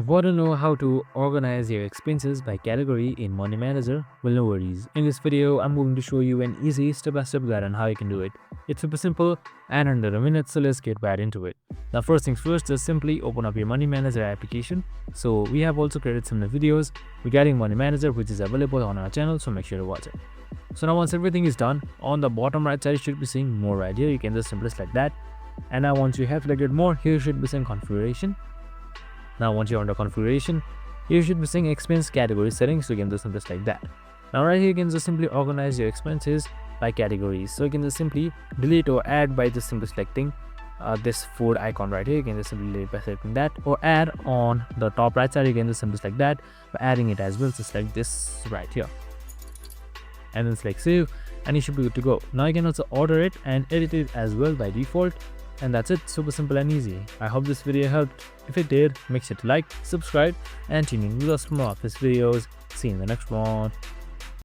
Want to know how to organize your expenses by category in Money Manager? Well, no worries. In this video, I'm going to show you an easy step-by-step guide on how you can do it. It's super simple and under a minute, so let's get right into it. Now, first things first, just simply open up your Money Manager application. So we have also created some videos regarding Money Manager, which is available on our channel, so make sure to watch it. So now once everything is done, on the bottom right side, you should be seeing more right here. You can just simply select that. And now once you have selected more, here you should be seeing configuration. Now once you're under configuration, you should be seeing expense category settings, so you can just simply select that. Now right here you can just simply organize your expenses by categories. So you can just simply delete or add by just simply selecting this food icon right here. You can just simply delete by selecting that, or add on the top right side. You can just simply select that by adding it as well. So select this right here and then select save, and you should be good to go. Now you can also order it and edit it as well by default. And that's it, super simple and easy. I hope this video helped. If it did, make sure to like, subscribe, and tune in with us for more of these videos. See you in the next one.